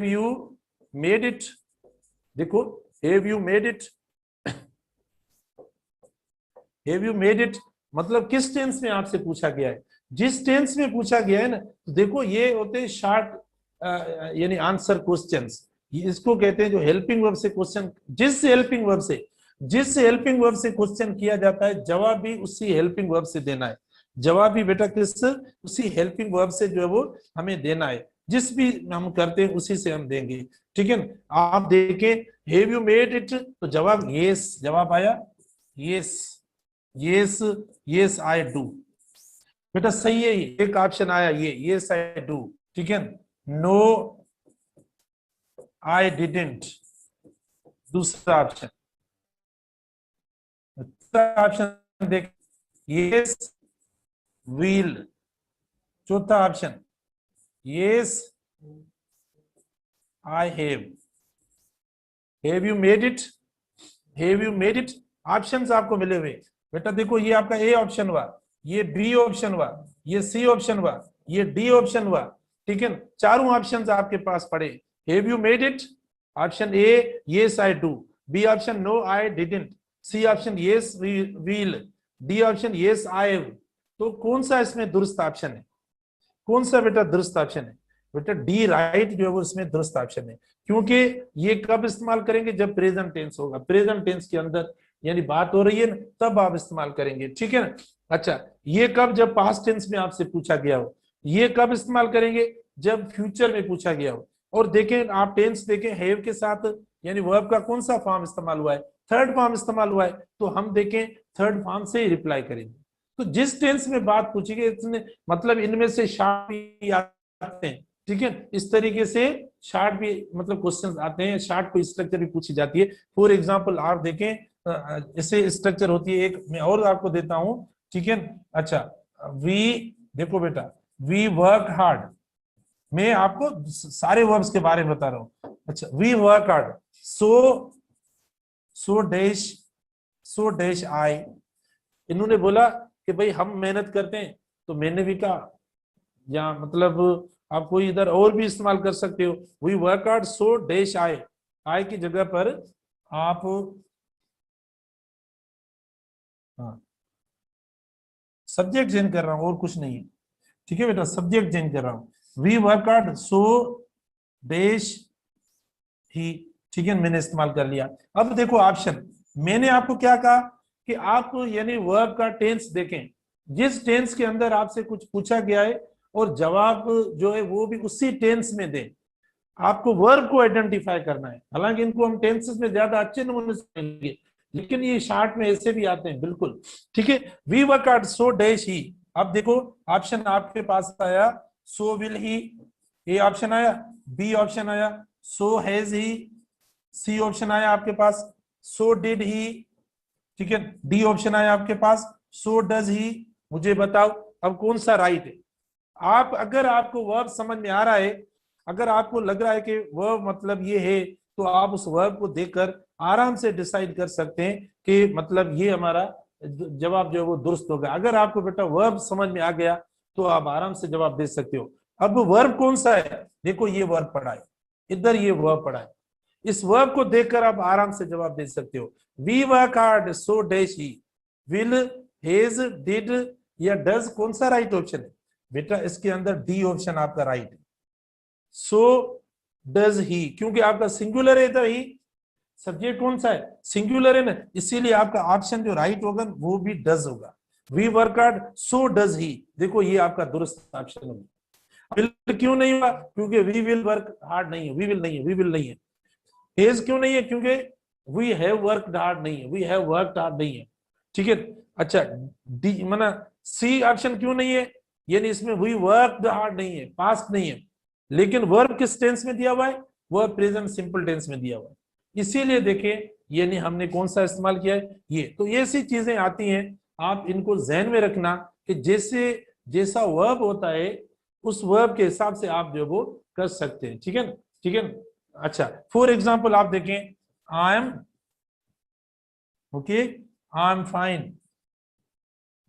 यू मेड इट। देखो have you made it, have you made it मतलब किस टेंस में आपसे पूछा गया है। जिस टेंस में पूछा गया है ना, तो देखो ये होते हैं शॉर्ट यानी आंसर क्वेश्चंस। इसको कहते हैं जो हेल्पिंग वर्ब से क्वेश्चन, जिस हेल्पिंग वर्ब से क्वेश्चन किया जाता है, जवाब भी उसी हेल्पिंग वर्ब से देना है। जवाब भी बेटा किस, उसी हेल्पिंग वर्ब से जो है वो हमें देना है। जिस भी हम करते हैं उसी से हम देंगे, ठीक है। आप देखें हैव यू मेड इट, तो जवाब यस, जवाब आया yes, yes, yes I do. बेटा सही है, एक ऑप्शन आया ये यस आई डू, ठीक है। नो आई डिडंट, दूसरा ऑप्शन। ऑप्शन देख, यस विल, चौथा option yes I have you made it, have you made it. Options आपको मिले हुए बेटा, देखो ये आपका ए ऑप्शन हुआ, ये बी ऑप्शन हुआ, ये सी ऑप्शन हुआ, ये डी ऑप्शन हुआ, ठीक है। चारों ऑप्शंस आपके पास पड़े। Have you made it, option A yes I do, B option no I didn't, C option yes will, D option yes I have. तो कौन सा इसमें दुरुस्त ऑप्शन है, कौन सा बेटा दुरुस्त ऑप्शन है? बेटा डी राइट जो है वो इसमें दुरुस्त ऑप्शन है, क्योंकि ये कब इस्तेमाल करेंगे, जब प्रेजेंट टेंस होगा। प्रेजेंट टेंस के अंदर यानी बात हो रही है ना, तब आप इस्तेमाल करेंगे, ठीक है ना। अच्छा, ये कब, जब पास्ट टेंस में आपसे पूछा गया हो। ये कब इस्तेमाल करेंगे, जब फ्यूचर में पूछा गया हो। और देखें आप टेंस देखें, हैव के साथ यानी वर्ब का कौन सा फॉर्म इस्तेमाल हुआ है, थर्ड फॉर्म इस्तेमाल हुआ है, तो हम देखें थर्ड फॉर्म से ही रिप्लाई करेंगे। तो जिस टेंस में बात पूछी गई इसने मतलब इनमें से शार्ट भी आते हैं, ठीक है। इस तरीके से शार्ट भी मतलब क्वेश्चंस आते हैं, शार्ट को स्ट्रक्चर भी पूछी जाती है। फॉर एग्जांपल आप देखें ऐसे स्ट्रक्चर होती है एक, मैं और आपको देता हूं, ठीक है। अच्छा, वी देखो बेटा, वी वर्क हार्ड, मैं आपको सारे वर्ब्स के बारे में बता रहा हूं। अच्छा, we work hard, so dash I. इन्होंने बोला कि भाई हम मेहनत करते हैं, तो मैंने भी कहा, या मतलब आप कोई इधर और भी इस्तेमाल कर सकते हो, we work hard so dash I, I की जगह पर आप हाँ सब्जेक्ट चेंज कर रहा हूं और कुछ नहीं है, ठीक है बेटा, सब्जेक्ट चेंज कर रहा हूं। We work hard so dash he, ठीक है, मैंने इस्तेमाल कर लिया। अब देखो ऑप्शन, मैंने आपको क्या कहा कि आप यानी वर्ब का टेंस देखें, जिस टेंस के अंदर आपसे कुछ पूछा गया है और जवाब जो है वो भी उसी टेंस में दें। आपको वर्ब को आइडेंटिफाई करना है। हालांकि इनको हम टेंसेस में ज्यादा अच्छे नमूने से करेंगे, लेकिन ये शार्ट में ऐसे भी आते हैं, बिल्कुल ठीक है। We work hard so dash he. अब देखो ऑप्शन आपके पास आया, so will he, A option आया, बी ऑप्शन आया, so has he, C option आया आपके पास, सो डिड ही, ठीक है, डी ऑप्शन आया आपके पास, सो डज ही। मुझे बताओ अब कौन सा राइट है। आप अगर आपको वर्ब समझ में आ रहा है, अगर आपको लग रहा है कि वर्ब मतलब ये है, तो आप उस वर्ब को देखकर आराम से डिसाइड कर सकते हैं कि मतलब ये हमारा जवाब जो है वो दुरुस्त होगा। अगर आपको बेटा वर्ब समझ में आ गया तो आप आराम से जवाब दे सकते हो। अब वर्ब कौन सा है, देखो ये वर्ब पढ़ा है, इधर ये वर्ब पढ़ा है, इस वर्ब को देखकर आप आराम से जवाब दे सकते हो। We work hard so dash he, will, has, did, या डज, कौन सा राइट ऑप्शन है बेटा? इसके अंदर डी ऑप्शन आपका राइट है। सो डज ही, क्योंकि आपका सिंगुलर है तो ही, सब्जेक्ट कौन सा है? सिंगुलर है ना, इसीलिए आपका ऑप्शन जो राइट होगा वो भी डज होगा। We work hard so does he, देखो ये आपका दुरुस्त ऑप्शन होगा। विल क्यों नहीं हुआ? क्योंकि वी विल वर्क हार्ड नहीं है, वी विल नहीं है, वी विल नहीं है। हेज क्यों नहीं है? क्योंकि वी हैव वर्कड हार्ड नहीं है, वी हैव वर्कड हार्ड नहीं है। ठीक है, अच्छा डी माना सी ऑप्शन क्यों नहीं है? यानी इसमें वी वर्कड हार्ड नहीं है, पास्ट नहीं है, लेकिन वर्ब किस टेंस में दिया हुआ है? वह प्रेजेंट सिंपल टेंस में दिया हुआ है। इसीलिए देखिए यानी हमने कौन सा इस्तेमाल किया है, ये। तो ये ऐसी चीजें आती हैं, आप इनको ध्यान में रखना कि जैसे जैसा वर्ब होता है उस वर्ब के हिसाब से आप जो वो कर सकते हैं। ठीक है, ठीक है। अच्छा, फॉर एग्जाम्पल आप देखें, I am okay, I am fine,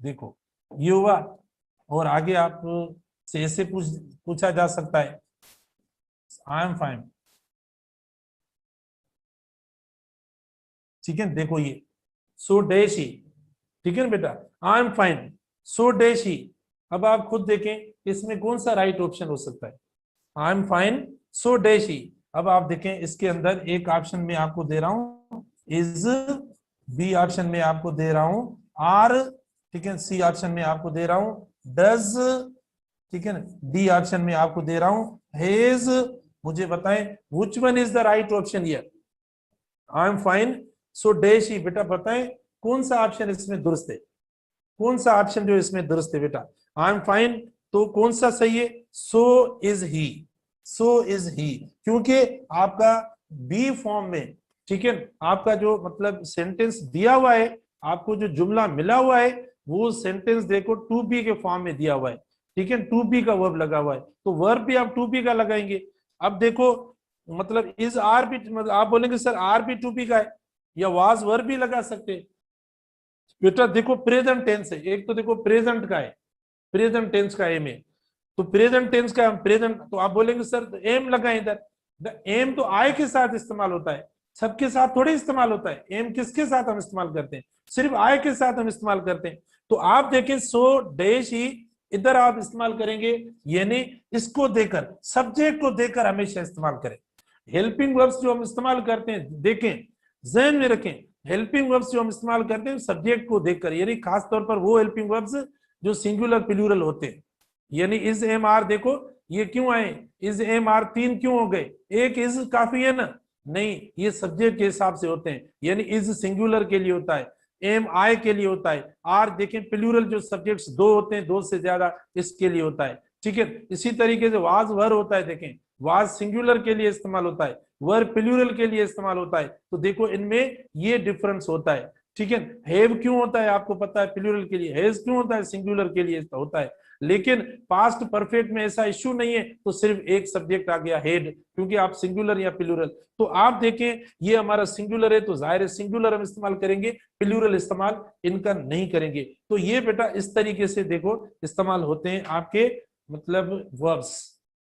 देखो ये हुआ। और आगे आप से ऐसे पूछा जा सकता है, आई एम फाइन। ठीक है, देखो ये सो डैश ही, ठीक है ना बेटा, I am fine so dash he. अब आप खुद देखें इसमें कौन सा राइट ऑप्शन हो सकता है? I am fine so dash he. अब आप देखें इसके अंदर एक ऑप्शन में आपको दे रहा हूं इज, बी ऑप्शन में आपको दे रहा हूं आर, ठीक है, सी ऑप्शन में आपको दे रहा हूं डज, ठीक है ना, डी ऑप्शन में आपको दे रहा हूं हैज। मुझे बताएं which one is the right option here? I am fine so dash he, बेटा बताएं कौन सा ऑप्शन इसमें दुरुस्त है? कौन सा ऑप्शन जो इसमें दुरुस्त है बेटा? आई एम फाइन, तो कौन सा सही है? So is he, so is he, क्योंकि आपका बी फॉर्म में, ठीक है, आपका जो मतलब सेंटेंस दिया हुआ है, आपको जो जुमला मिला हुआ है वो सेंटेंस देखो टू बी के फॉर्म में दिया हुआ है। ठीक है, टू बी का वर्ब लगा हुआ है, तो वर्ब भी आप टू बी का लगाएंगे। अब देखो मतलब इज आर भी, मतलब आप बोलेंगे सर आर भी टू बी का है, या वाज वर्ब भी लगा सकते हैं। बेटा देखो प्रेजेंट टेंस है, एक तो देखो प्रेजेंट का है, प्रेजेंट टेंस का एम है, तो प्रेजेंट टेंस का प्रेजेंट, तो आप बोलेंगे सर एम लगाए इधर। द एम तो आई के साथ इस्तेमाल होता है, सबके साथ थोड़ी इस्तेमाल होता है। एम किसके साथ हम इस्तेमाल करते हैं? सिर्फ आई के साथ हम इस्तेमाल करते हैं। तो आप देखें सो डैश ही इधर आप इस्तेमाल करेंगे, यानी इसको देकर, सब्जेक्ट को देकर हमेशा इस्तेमाल करें। हेल्पिंग वर्ब्स जो हम इस्तेमाल करते हैं, देखें ज़हन में रखें, हेल्पिंग वर्ब्स जो हम इस्तेमाल करते हैं सब्जेक्ट को देखकर, यानी खास तौर पर वो हेल्पिंग वर्ब्स जो सिंगुलर प्लूरल होते हैं। यानी इज एम आर, देखो ये क्यों आए इज एम आर, तीन क्यों हो गए? एक इज काफी है ना? नहीं, ये सब्जेक्ट के हिसाब से होते हैं, यानी इज सिंगुलर के लिए होता है, एम आई के लिए होता है, आर देखें प्लूरल जो सब्जेक्ट्स दो होते हैं, दो से ज्यादा, इसके लिए होता है। ठीक है, इसी तरीके से वाज वर होता है, देखें वाज सिंगुलर के लिए इस्तेमाल होता है, वर प्लूरल के लिए इस्तेमाल होता है। तो देखो इनमें ये डिफरेंस होता है। ठीक है, हैव क्यों होता है आपको पता है प्लूरल के लिए, हैज क्यों होता है सिंगुलर के लिए होता है। लेकिन पास्ट परफेक्ट में ऐसा इश्यू नहीं है, तो सिर्फ एक सब्जेक्ट आ गया हेड, क्योंकि आप सिंगुलर या प्लूरल। तो आप देखें ये हमारा सिंगुलर है, तो जाहिर है सिंगुलर हम इस्तेमाल करेंगे, प्लूरल इस्तेमाल इनका नहीं करेंगे। तो ये बेटा इस तरीके से देखो इस्तेमाल होते हैं आपके मतलब वर्ब्स।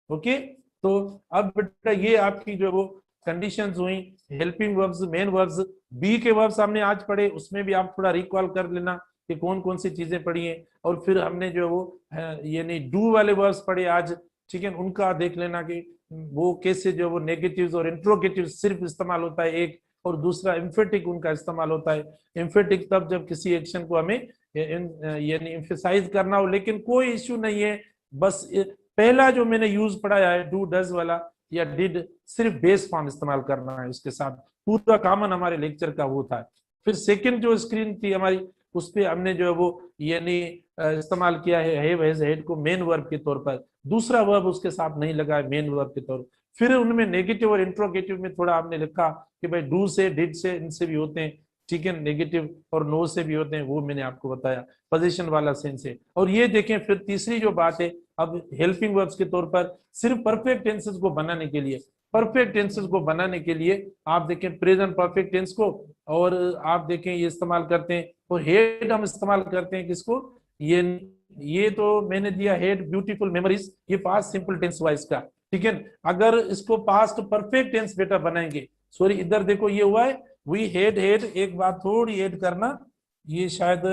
ओके, तो अब बेटा ये आपकी जो वो कंडीशंस हुई, helping verbs, main verbs, be के वर्ब्स हमने आज पढ़े, उसमें भी आप थोड़ा रिकॉल कर लेना कि कौन कौन सी चीजें पढ़ी हैं। और फिर हमने जो वो यानी डू वाले वर्ब्स पढ़े आज, ठीक है, उनका देख लेना कि वो कैसे जो वो नेगेटिव्स और इंट्रोगेटिव सिर्फ इस्तेमाल होता है एक, और दूसरा एम्फेटिक उनका इस्तेमाल होता है। एम्फेटिक तब जब किसी एक्शन को हमें यानी एम्फेसाइज करना हो, लेकिन कोई इश्यू नहीं है, बस पहला जो मैंने यूज पढ़ाया है डू डज वाला या डिड, सिर्फ बेस फॉर्म इस्तेमाल करना है, उसके साथ पूरा कॉमन हमारे लेक्चर का वो था। फिर सेकंड जो स्क्रीन थी हमारी, उस पे हमने जो है वो यानी इस्तेमाल किया है हैव हैज हैड को मेन वर्ब के तौर पर, दूसरा वर्ब उसके साथ नहीं लगा है मेन वर्ब के तौर। फिर उनमें नेगेटिव और इंट्रोगेटिव में थोड़ा हमने लिखा कि भाई डू से डिड से इनसे भी होते हैं, ठीक है, नेगेटिव और नो से भी होते हैं, वो मैंने आपको बताया पोजीशन वाला सेंस है। और ये देखें फिर तीसरी जो बात है, अब हेल्पिंग वर्ब्स के तौर पर सिर्फ परफेक्ट टेंसेस को बनाने के लिए, परफेक्ट टेंसेस को बनाने के लिए आप देखें प्रेजेंट परफेक्ट टेंस को, और आप देखें ये इस्तेमाल करते हैं। और हेड हम इस्तेमाल करते हैं किसको? ये तो मैंने दिया हेड ब्यूटीफुल मेमोरीज, ये पास्ट सिंपल टेंस हुआ इसका। ठीक है, अगर इसको पास्ट परफेक्ट टेंस बेटा बनाएंगे, सॉरी इधर देखो ये हुआ है वी हेड हेड, एक बात थोड़ी ऐड करना, ये शायद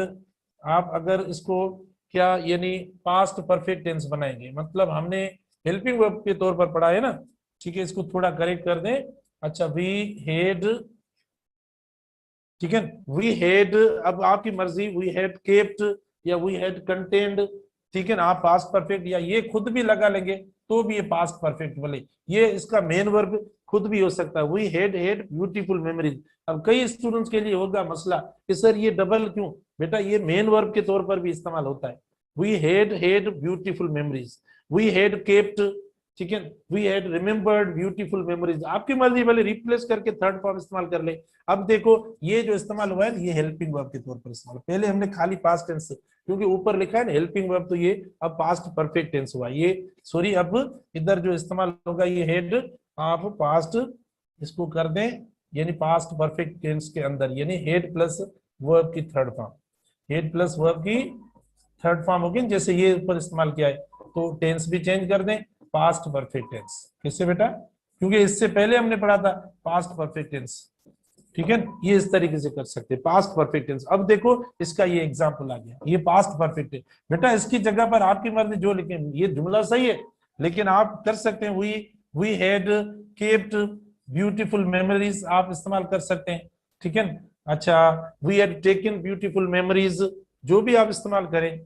आप अगर इसको क्या, यानी पास्ट परफेक्ट टेंस बनाएंगे, मतलब हमने हेल्पिंग वर्ब के तौर पर पढ़ा है ना, ठीक है, इसको थोड़ा करेक्ट कर दें। अच्छा, वी हैड, ठीक है, वी हैड, अब आपकी मर्जी, वी हैड केप्ट या वी हैड कंटेन्ड, ठीक है ना, आप पास्ट परफेक्ट या ये खुद भी लगा लेंगे तो भी ये पास्ट परफेक्ट बोले, ये इसका मेन वर्ब खुद भी हो सकता है, वी हैड ब्यूटीफुल मेमोरीज। अब कई स्टूडेंट्स के लिए होगा मसला कि सर ये डबल क्यों, बेटा ये मेन वर्ब के तौर पर भी इस्तेमाल होता है, we had beautiful memories, we had kept, ठीक है, we had remembered beautiful memories, आपकी मर्जी, भले रिप्लेस करके थर्ड फॉर्म इस्तेमाल कर ले। अब देखो ये जो इस्तेमाल हुआ है ये हेल्पिंग वर्ब के तौर पर इस्तेमाल, पहले हमने खाली पास्ट टेंस, क्योंकि ऊपर लिखा है ना हेल्पिंग वर्ब, तो ये अब पास्ट परफेक्ट टेंस हुआ ये, सॉरी, अब इधर जो इस्तेमाल होगा ये हेड, आप पास्ट इसको कर दें, यानी पास्ट परफेक्ट टेंस के अंदर, यानी हेड प्लस वर्ब की third form, head plus verb की थर्ड फॉर्म होगी, जैसे ये ऊपर इस्तेमाल किया है, तो टेंस भी चेंज कर दें, पास्ट परफेक्ट टेंस, किससे बेटा, क्योंकि इससे पहले हमने पढ़ा था पास्ट परफेक्ट टेंस, ठीक है, ये इस तरीके से कर सकते हैं पास्ट परफेक्ट टेंस। अब देखो इसका ये एग्जांपल आ गया, ये पास्ट परफेक्ट है, बेटा इसकी जगह पर आपकी मर्जी जो लिखे, ये जुमला सही है, लेकिन आप कर सकते हैं we had kept beautiful memories, आप इस्तेमाल कर सकते हैं, ठीक है। अच्छा, we had taken beautiful memories, जो भी आप इस्तेमाल करें,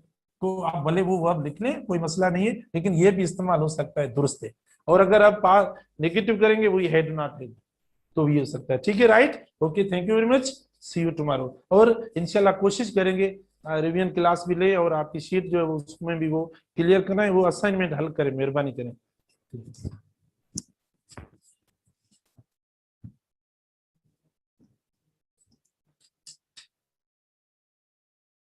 तो आप भले वो वर्ब लिख लें, कोई मसला नहीं है, लेकिन ये भी इस्तेमाल हो सकता है, दुरुस्त है। और अगर आप नेगेटिव करेंगे, वी हैड नॉट हैड, तो ये हो सकता है, ठीक है, right, okay, thank you very much, see you tomorrow. और इंशाल्लाह कोशिश करेंगे रिवीजन क्लास भी ले, और आपकी शीट जो है उसमें भी वो क्लियर करना है, वो असाइनमेंट हल करें, मेहरबानी करें।